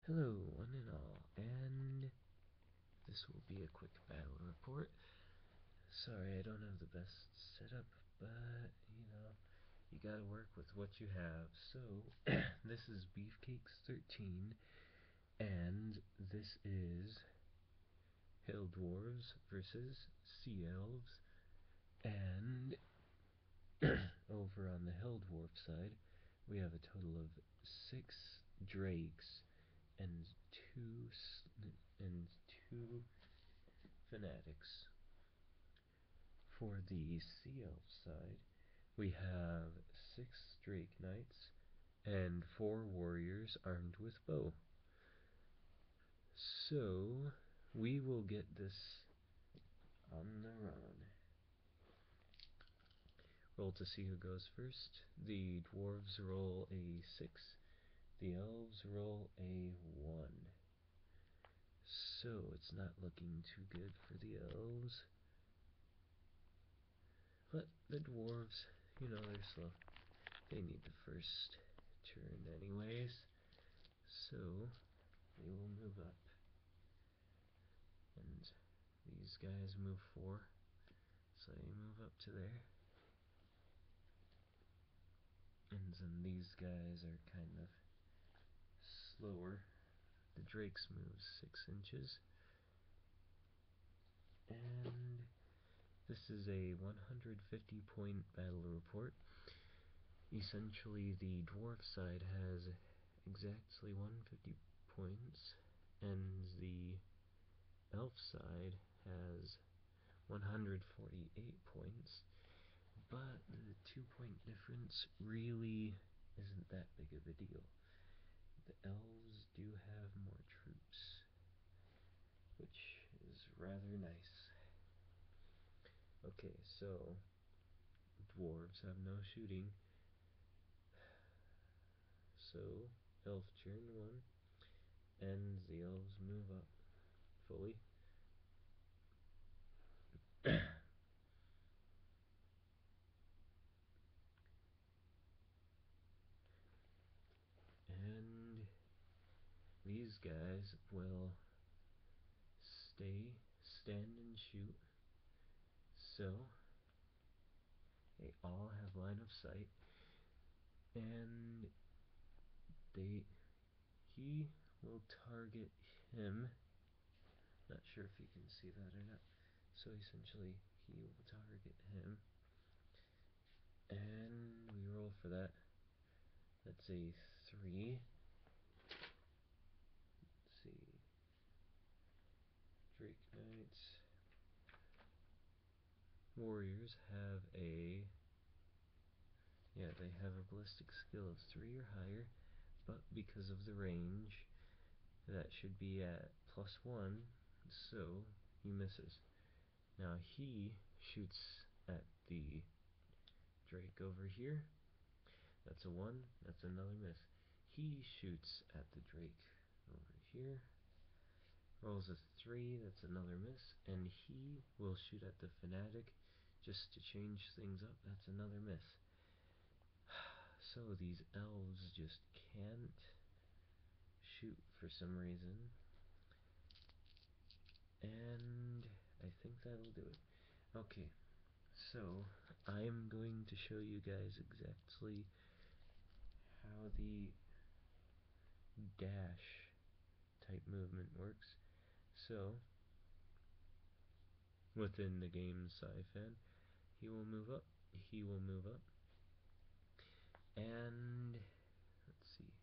Hello, one and all, and this will be a quick battle report. Sorry, I don't have the best setup, but, you gotta work with what you have. So, this is Beefcakes 13, and this is Hill Dwarves versus Sea Elves, and over on the Hill Dwarf side, we have a total of 6 drakes and two fanatics. For the Sea Elf side, we have 6 Drake Knights and 4 warriors armed with bow. So, we will get this on the run. Roll to see who goes first. The dwarves roll a 6. The elves roll a 1. So, it's not looking too good for the elves. But the dwarves, they're slow. They need the first turn anyways. So, they will move up. And these guys move 4. So they move up to there. And then these guys are kind of slower. The drakes move 6 inches. And this is a 150 point battle report. Essentially, the dwarf side has exactly 150 points, and the elf side has 148 points, but the 2-point difference really isn't that big of a deal. The elves do have more troops, which is rather nice. Okay, so dwarves have no shooting, so elf turn 1, and the elves move up fully. And these guys will stand and shoot, so they all have line of sight, and he will target him. Not sure if you can see that or not. So essentially, he will target him, and we roll for that. That's a 3. Let's see. Drake Knights. Warriors have they have a ballistic skill of 3 or higher, but because of the range, that should be at +1, so he misses. Now he shoots at the drake over here. That's a 1, that's another miss. He shoots at the drake over here. Rolls a 3, that's another miss. And he will shoot at the fanatic just to change things up. That's another miss. So these elves just can't shoot for some reason. And I think that'll do it. Okay, so I'm going to show you guys exactly how the dash type movement works. So, within the game Sci-fan, he will move up, and let's see,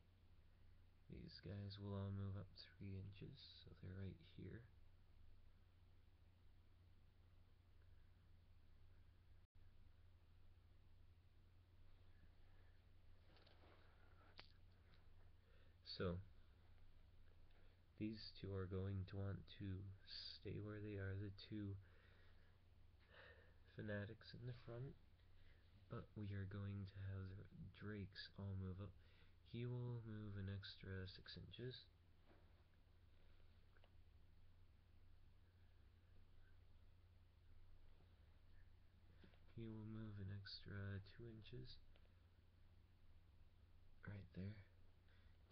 these guys will all move up 3 inches, so they're right here. So, these two are going to want to stay where they are, the 2 fanatics in the front, but we are going to have the drakes all move up. He will move an extra 6 inches. He will move an extra 2 inches. Right there.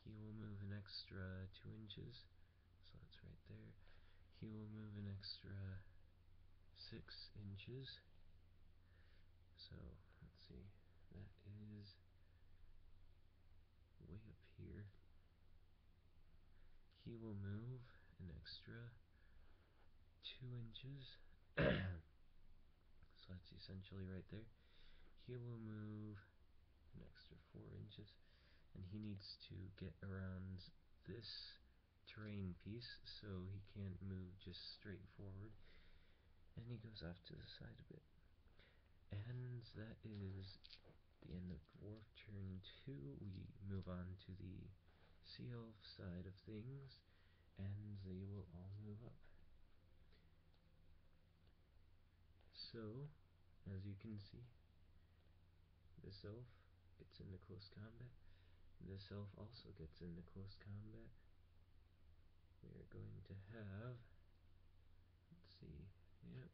he will move an extra 2 inches, so that's right there. He will move an extra 6 inches, so let's see, that is way up here. He will move an extra 2 inches, so that's essentially right there. He will move an extra 4 inches, and he needs to get around this terrain piece, so he can't move just straight forward, and he goes off to the side a bit. And that is the end of Dwarf turn 2. We move on to the Sea Elf side of things, and they will all move up. So, as you can see, this elf gets into close combat. This elf also gets into close combat. We are going to have, let's see, yep.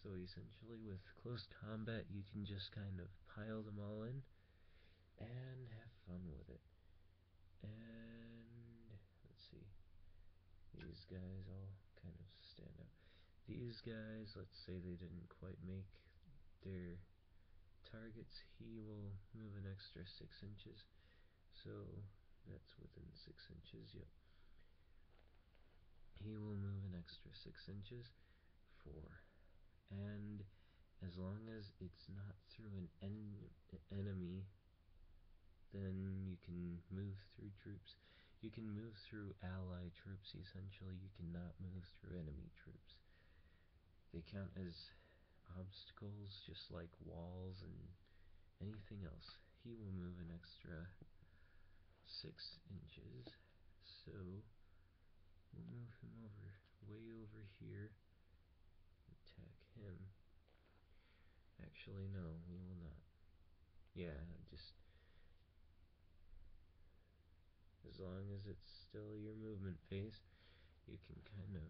So essentially with close combat you can just kind of pile them all in and have fun with it. And let's see, these guys all kind of stand out. These guys, let's say they didn't quite make their targets, he will move an extra 6 inches, so that's within 6 inches, yep. He will move an extra 6 inches, 4, and as long as it's not through an enemy, then you can move through troops. You can move through ally troops, essentially. You cannot move through enemy troops. They count as obstacles, just like walls and anything else. He will move an extra 6 inches, so we'll move him over, way over here, attack him. Actually, no, we will not. Yeah, just as long as it's still your movement phase, you can kind of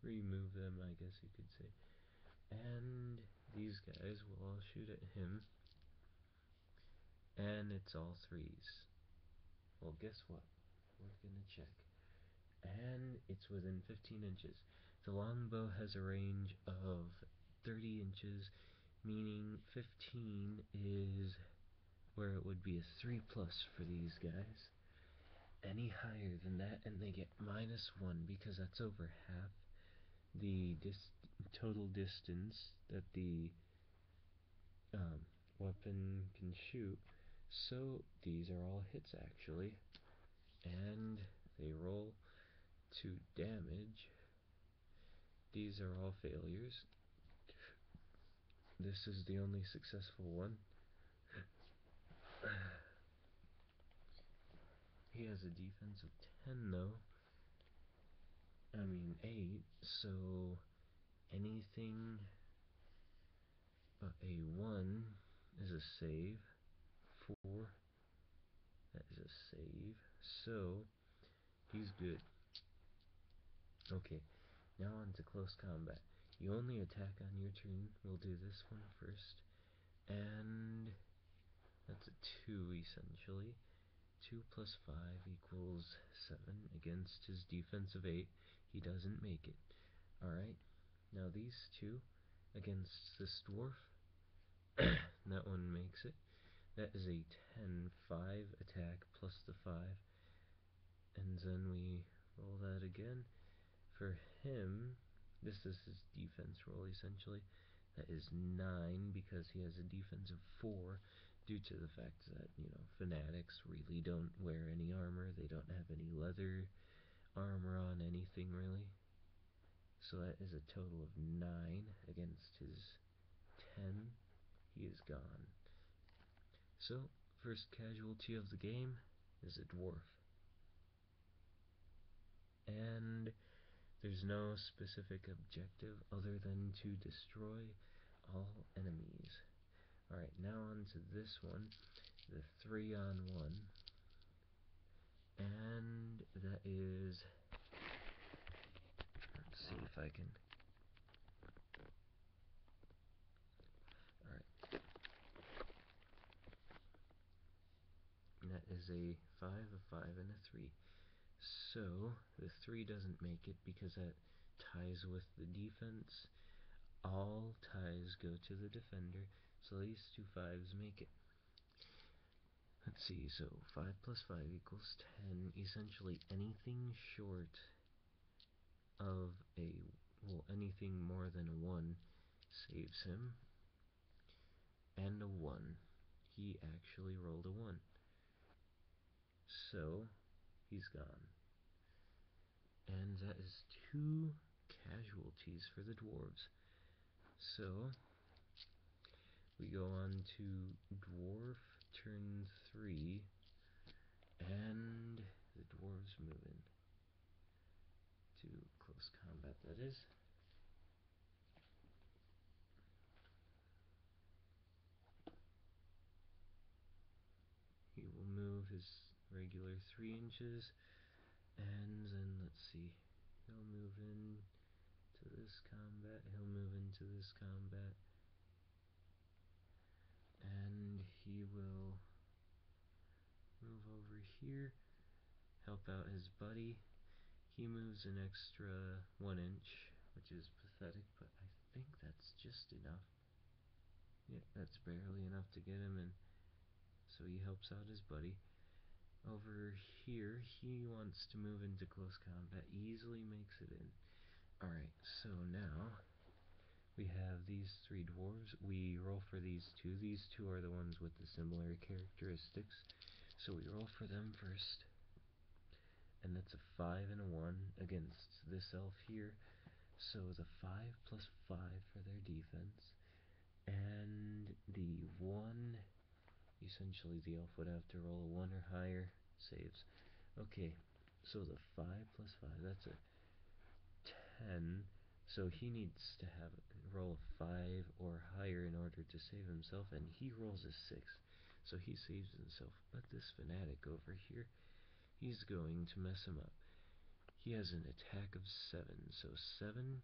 remove them, I guess you could say. And these guys will all shoot at him, and it's all 3s. Well, guess what? We're gonna check. And it's within 15 inches. The longbow has a range of 30 inches, meaning 15 is where it would be a 3+ for these guys. Any higher than that, and they get -1 because that's over half the total distance that the weapon can shoot. So these are all hits actually, and they roll to damage. These are all failures. This is the only successful one. He has a defense of 10 though. I mean 8, so anything but a 1 is a save. 4, that is a save. So he's good. Okay, now on to close combat. You only attack on your turn. We'll do this one first. And that's a 2 essentially. 2 plus 5 equals 7 against his defense of 8. He doesn't make it. Alright, now these two against this dwarf. That one makes it. That is a 10-5 attack plus the 5. And then we roll that again. For him, this is his defense roll essentially. That is 9 because he has a defense of 4 due to the fact that, fanatics really don't wear any armor. They don't have any leather armor on anything really. So that is a total of 9 against his 10. He is gone. So, first casualty of the game is a dwarf. And there's no specific objective other than to destroy all enemies. Alright, now on to this one, the 3-on-1. And that is, let's see if I can, is a 5, a 5, and a 3. So the 3 doesn't make it because that ties with the defense. All ties go to the defender, so these two 5s make it. Let's see, so 5 plus 5 equals 10. Essentially anything short of anything more than a 1 saves him. And a 1. He actually rolled a 1. So, he's gone. And that is 2 casualties for the dwarves. So, we go on to dwarf turn 3, and the dwarves move in to close combat, that is. He will move his regular 3 inches, and then let's see, he'll move in to this combat, he'll move into this combat, and he will move over here, help out his buddy. He moves an extra 1 inch, which is pathetic, but I think that's just enough. Yeah, that's barely enough to get him in, so he helps out his buddy. Over here, he wants to move into close combat, easily makes it in. Alright, so now we have these 3 dwarves. We roll for these 2. These 2 are the ones with the similar characteristics, so we roll for them first. And that's a 5 and a 1 against this elf here. So the 5 plus 5 for their defense, and the 1, essentially the elf would have to roll a 1 or higher, saves. Okay, so the 5 plus 5, that's a 10, so he needs to roll a 5 or higher in order to save himself, and he rolls a 6, so he saves himself. But this fanatic over here, he's going to mess him up. He has an attack of 7, so 7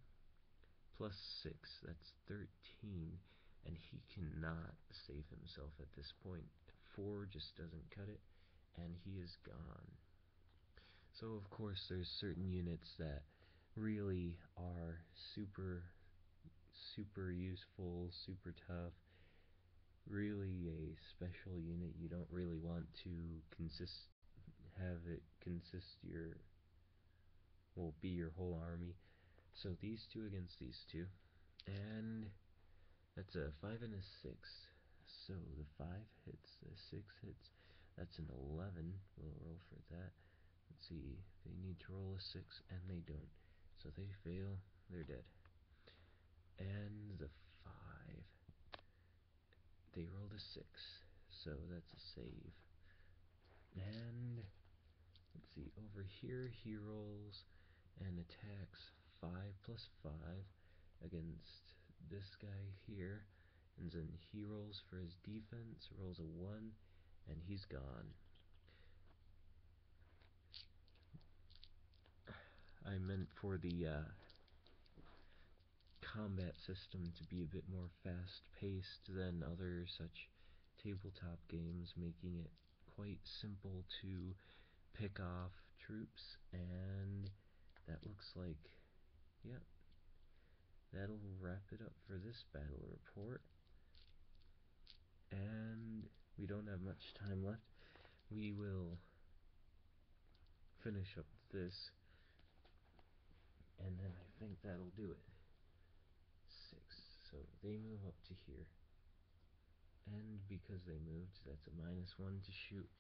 plus 6, that's 13, and he cannot save himself at this point. 4 just doesn't cut it, and he is gone. So of course there's certain units that really are super useful, super tough, really a special unit. You don't really want to have it be your whole army. So these 2 against these 2, and that's a 5 and a 6. So the 5 hits, the 6 hits. That's an 11. We'll roll for that. Let's see, they need to roll a 6, and they don't. So they fail, they're dead. And the 5, they rolled a 6, so that's a save. And let's see, over here he rolls and attacks 5 plus 5 against this guy here, and then he rolls for his defense, rolls a 1, and he's gone. I meant for the combat system to be a bit more fast-paced than other such tabletop games, making it quite simple to pick off troops, and that looks like, yeah, that'll wrap it up for this battle report. And we don't have much time left. We will finish up this, and then I think that'll do it. 6, so they move up to here, and because they moved, that's a -1 to shoot,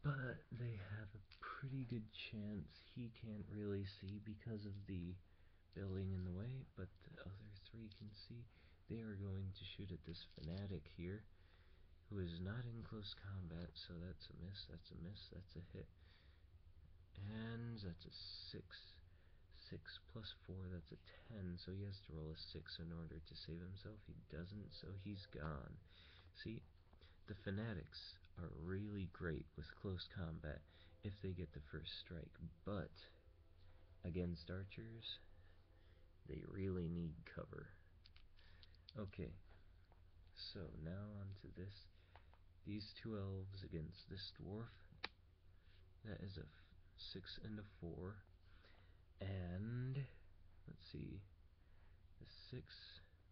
but they have a pretty good chance. He can't really see because of the building in the way, but the other 3 can see. They are going to shoot at this fanatic here, who is not in close combat, so that's a miss, that's a miss, that's a hit. And that's a 6. 6 plus 4, that's a 10, so he has to roll a 6 in order to save himself. He doesn't, so he's gone. See, the fanatics are really great with close combat if they get the first strike, but against archers, they really need cover. Okay, so now onto this. these two elves against this dwarf. That is a 6 and a 4. And let's see, the 6,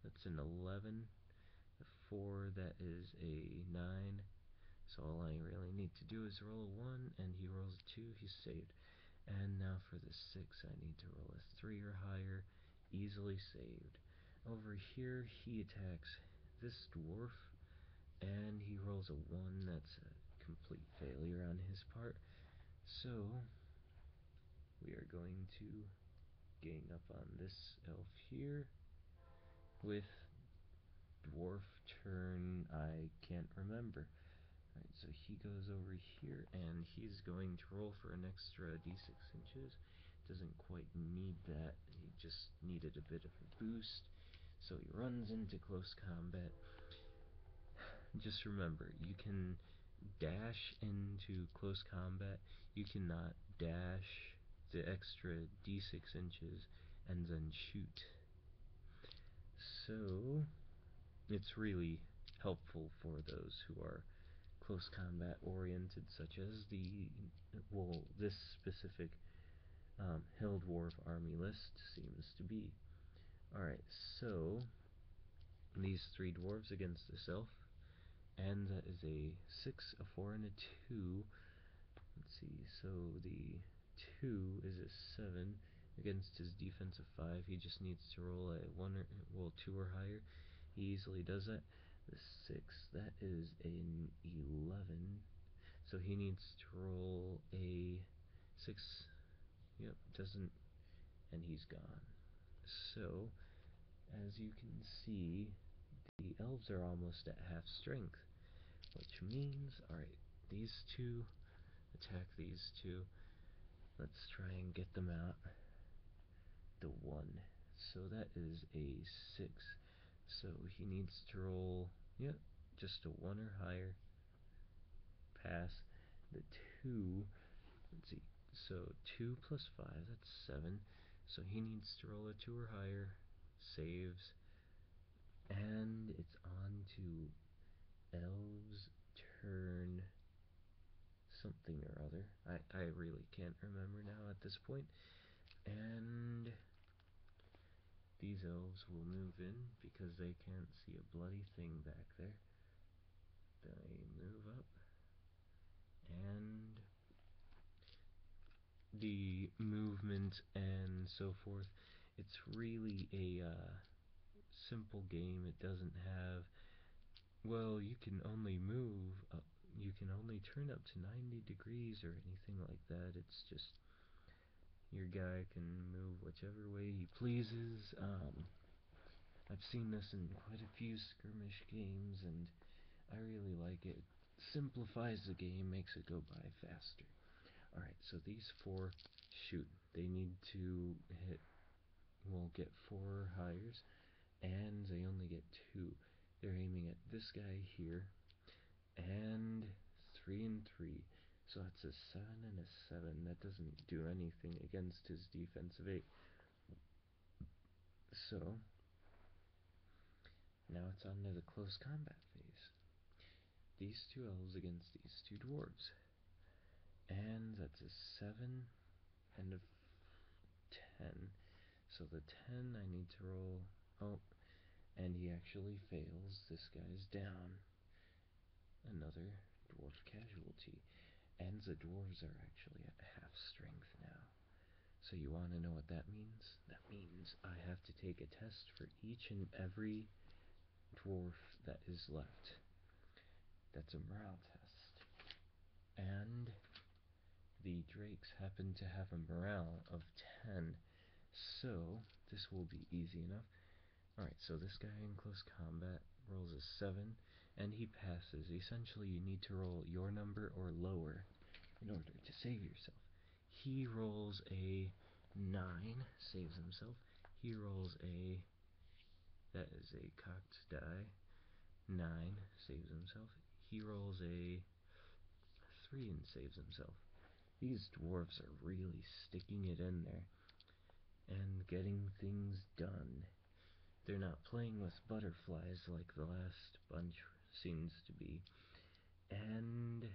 that's an 11. The 4, that is a 9. So all I really need to do is roll a 1, and he rolls a 2, he's saved. And now for the 6, I need to roll a 3 or higher, easily saved. Over here, he attacks this dwarf, and he rolls a 1, that's a complete failure on his part. So, we are going to gang up on this elf here with dwarf turn, I can't remember. Alright, so he goes over here and he's going to roll for an extra d6 inches. Doesn't quite need that, he just needed a bit of a boost. So he runs into close combat. Just remember, you can dash into close combat, you cannot dash the extra d6 inches and then shoot. So, it's really helpful for those who are close combat oriented, such as this specific Hill Dwarf army list seems to be. Alright, so these 3 dwarves against this elf, and that is a 6, a 4, and a 2. Let's see, so the 2 is a 7 against his defense of 5. He just needs to roll a 1 or, well, 2 or higher. He easily does that. The 6, that is an 11. So he needs to roll a 6. Yep, doesn't, and he's gone. So, as you can see, the elves are almost at half strength, which means, alright, these 2 attack these 2. Let's try and get them out. The 1. So that is a 6. So he needs to roll, yep, just a 1 or higher. Pass. The 2, let's see, so 2 plus 5, that's 7. So he needs to roll a 2 or higher. Saves. And it's on to elves' turn something or other. I really can't remember now at this point. And these elves will move in because they can't see a bloody thing back there. They move up, and the movement and so forth, it's really a simple game. It doesn't have, well, you can only move up, you can only turn up to 90 degrees or anything like that. It's just your guy can move whichever way he pleases. I've seen this in quite a few skirmish games, and I really like it. Simplifies the game, makes it go by faster. Alright, so these 4 shoot. They need to hit, well, get 4 hires, and they only get 2. They're aiming at this guy here, and 3 and 3. So that's a 7 and a 7. That doesn't do anything against his defense of 8. So, now it's on to the close combat phase. These 2 elves against these 2 dwarves. And that's a 7 and a 10. So the 10 I need to roll. Oh, and he actually fails. This guy's down. Another dwarf casualty. And the dwarves are actually at half strength now. So you want to know what that means? That means I have to take a test for each and every dwarf that is left. That's a morale test. And the drakes happen to have a morale of 10. So this will be easy enough. Alright, so this guy in close combat rolls a 7, and he passes. Essentially, you need to roll your number or lower in order to save yourself. He rolls a 9, saves himself. He rolls a, that is a cocked die, 9, saves himself. He rolls a 3 and saves himself. These dwarves are really sticking it in there and getting things done. They're not playing with butterflies like the last bunch seems to be. And,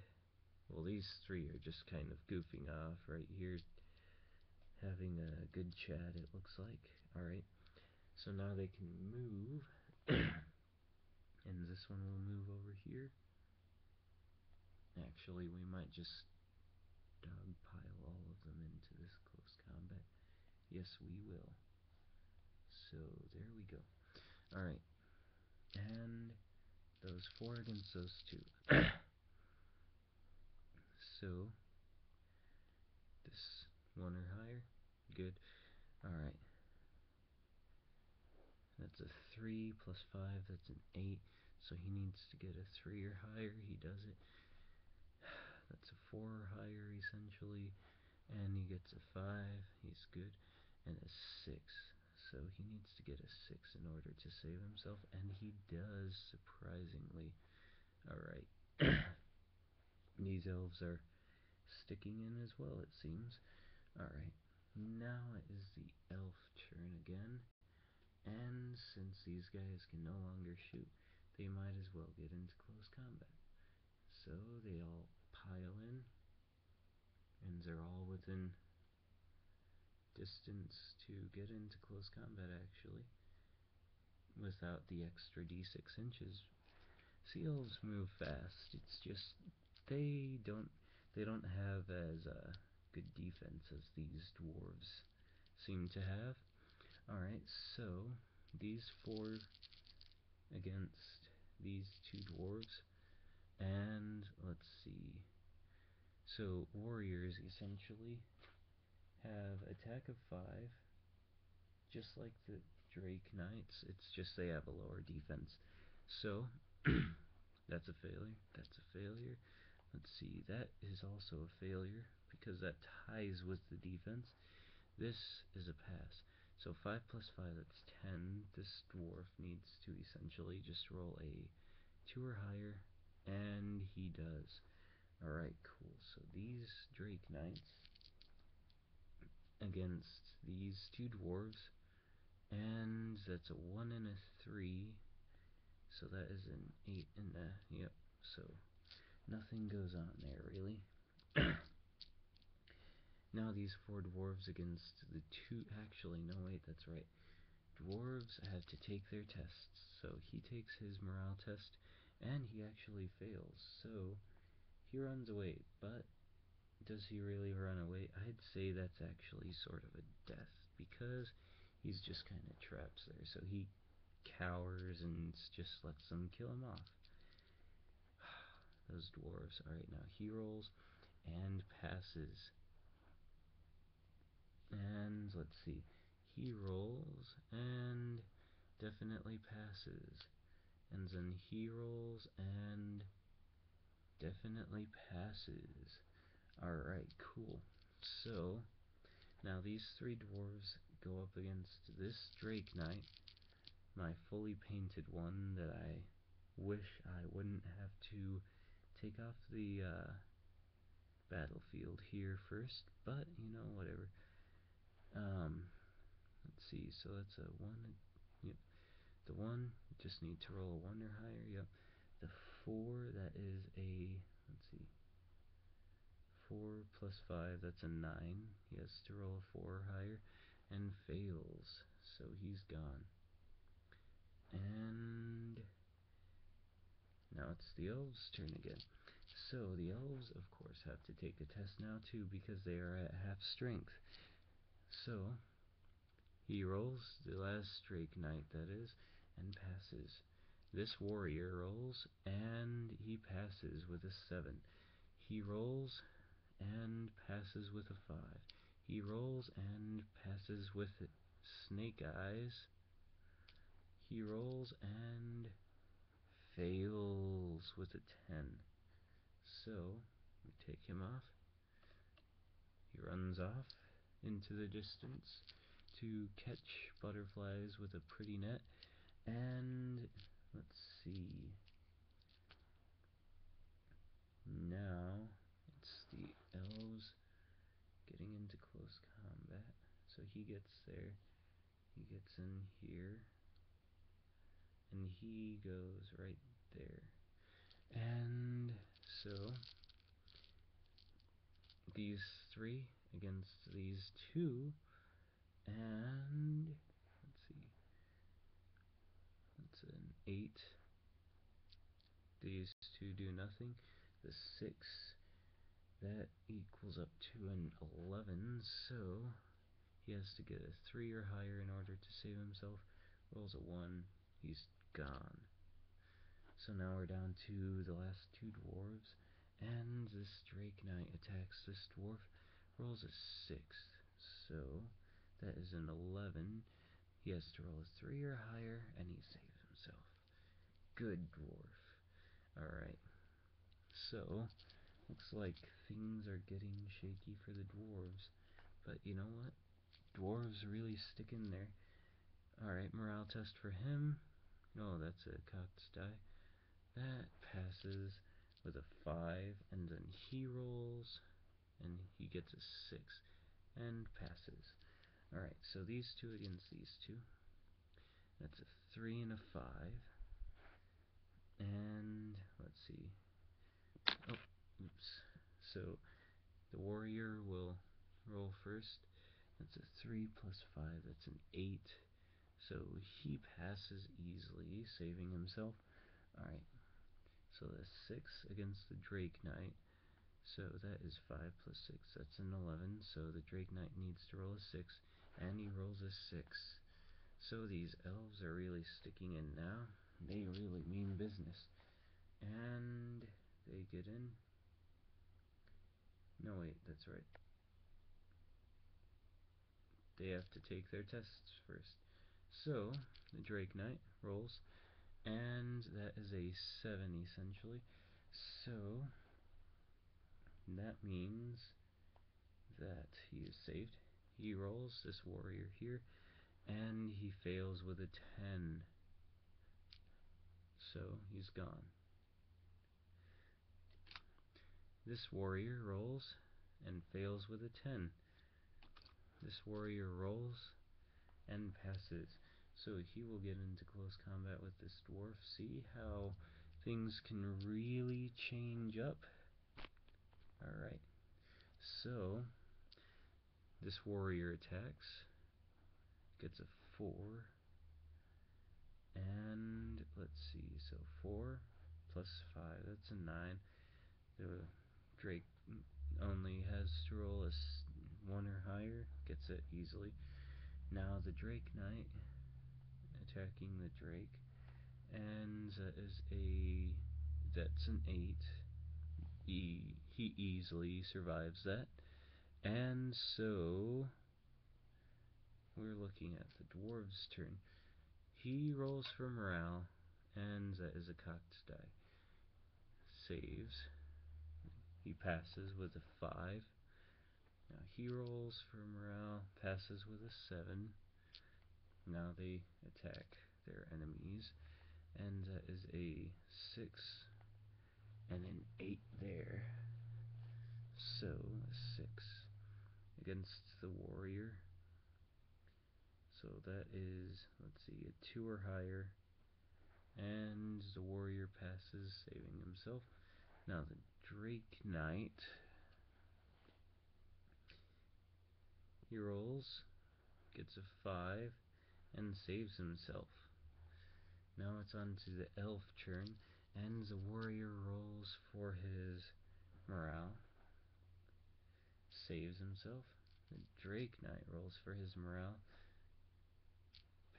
well, these three are just kind of goofing off right here, having a good chat, it looks like. Alright, so now they can move, and this one will move over here. Actually, we might just dogpile all of them into this close combat. Yes, we will. So, there we go. Alright, and those four against those two. So, this one or higher. Good. Alright. That's a 3 plus 5, that's an 8. So he needs to get a 3 or higher. He does it. That's a 4 or higher, essentially. And he gets a 5. He's good. And a 6. So he needs to get a 6 in order to save himself. And he does, surprisingly. Alright. These elves are sticking in as well, it seems. Alright. Now it is the elf turn again. And since these guys can no longer shoot, they might as well get into close combat. So they all pile in, and they're all within distance to get into close combat, actually, without the extra d6 inches. Sea Elves move fast. It's just they don't have as good defense as these dwarves seem to have. Alright, so these four against these two dwarves, and let's see. So warriors essentially have attack of 5, just like the Drake Knights. It's just they have a lower defense. So that's a failure. That's a failure. Let's see. That is also a failure because that ties with the defense. This is a pass. So 5 plus 5, that's 10. This dwarf needs to essentially just roll a 2 or higher, and he does. Alright, cool. So these Drake Knights against these two dwarves, and that's a 1 and a 3. So that is an 8 and a, yep. So nothing goes on there, really. Now these four dwarves against the two, actually, no wait, that's right. Dwarves have to take their tests, so he takes his morale test, and he actually fails, so he runs away, but does he really run away? I'd say that's actually sort of a death, because he's just kind of trapped there, so he cowers and just lets them kill him off. Those dwarves. Alright, now he rolls and passes. And let's see. He rolls and definitely passes. And then he rolls and definitely passes. Alright, cool. So, now these three dwarves go up against this Drake Knight, my fully painted one that I wish I wouldn't have to take off the battlefield here first, but, you know, whatever. Let's see, so that's a 1, yep. The 1, just need to roll a 1 or higher, yep. The 4, that is a, let's see, 4 plus 5, that's a 9. He has to roll a 4 or higher, and fails, so he's gone. And now it's the elves' turn again. So the elves, of course, have to take a test now too, because they are at half strength. So he rolls the last Drake Knight, that is, and passes. This warrior rolls, and he passes with a 7. He rolls and passes with a 5. He rolls and passes with snake eyes. He rolls and fails with a 10. So, we take him off. He runs off into the distance to catch butterflies with a pretty net. And, let's see. Now, it's the elves getting into close combat. So he gets there. He gets in here. And he goes right there. And So these 3 against these 2, and let's see, that's an 8. These 2 do nothing. The 6, that equals up to an 11, so he has to get a 3 or higher in order to save himself. Rolls a 1, he's gone. So now we're down to the last 2 dwarves, and this Drake Knight attacks this dwarf, rolls a 6, so that is an 11. He has to roll a 3 or higher, and he saves himself. Good dwarf. Alright, so looks like things are getting shaky for the dwarves, but you know what? Dwarves really stick in there. Alright, morale test for him. Oh, that's a cocked die. That passes with a 5, and then he rolls, and he gets a 6, and passes. Alright, so these 2 against these 2. That's a 3 and a 5. And, let's see. Oh, oops. So, the warrior will roll first. That's a 3 plus 5, that's an 8. So he passes easily, saving himself. Alright, so the 6 against the Drake Knight. So that is 5 plus 6, that's an 11. So the Drake Knight needs to roll a 6, and he rolls a 6. So these elves are really sticking in now. They really mean business. And they get in. No, wait, that's right. They have to take their tests first. So the Drake Knight rolls, and that is a 7 essentially. So that means that he is saved. He rolls this warrior here, and he fails with a 10. So he's gone. This warrior rolls and fails with a 10. This warrior rolls and passes. So he will get into close combat with this dwarf. See how things can really change up? Alright. So this warrior attacks, gets a 4, and let's see, so 4 plus 5, that's a 9. The Drake only has to roll a 1 or higher, gets it easily. Now the Drake Knight attacking the Drake, and that's an 8. He easily survives that. And so we're looking at the dwarves' turn. He rolls for morale, and that is a cocked die. Saves. He passes with a 5. Now he rolls for morale, passes with a 7. Now they attack their enemies, and that is a 6 and an 8 there. So a 6 against the warrior. So that is, let's see, a 2 or higher, and the warrior passes, saving himself. Now the Drake Knight, he rolls, gets a 5, and saves himself. Now it's on to the elf turn, and the warrior rolls for his morale, saves himself. The Drake Knight rolls for his morale,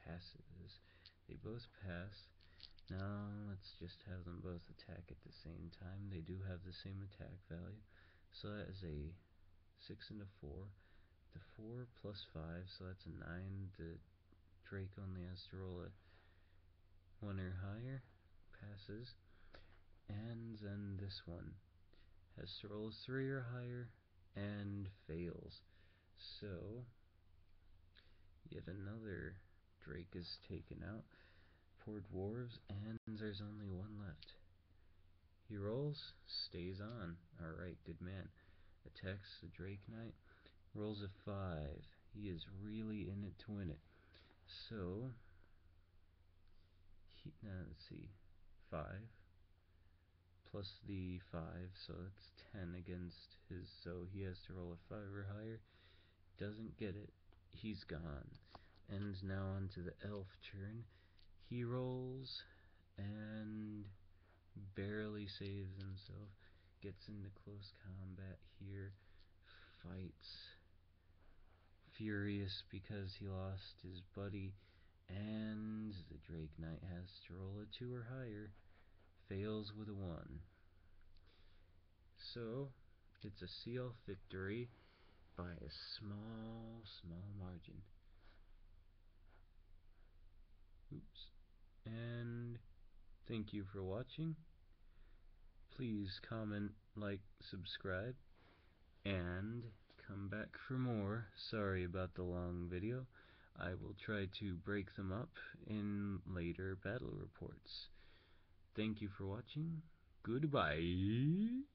passes. They both pass. Now let's just have them both attack at the same time. They do have the same attack value. So that is a 6 and a 4. The 4 plus 5, so that's a 9. The Drake only has to roll a 1 or higher, passes. And then this one has to roll a 3 or higher, and fails. So yet another Drake is taken out. Poor dwarves, and there's only one left. He rolls, stays on. Alright, good man. Attacks the Drake Knight, rolls a 5. He is really in it to win it. So, now let's see, 5 plus the 5, so it's 10 against his, so he has to roll a 5 or higher. Doesn't get it. He's gone. And now onto the elf turn. He rolls and barely saves himself. Gets into close combat here. Fights. Furious because he lost his buddy. And the Drake Knight has to roll a 2 or higher. Fails with a 1. So, it's a Sea Elf victory by a small margin. Oops. And thank you for watching. Please comment, like, subscribe, and come back for more. Sorry about the long video. I will try to break them up in later battle reports. Thank you for watching. Goodbye.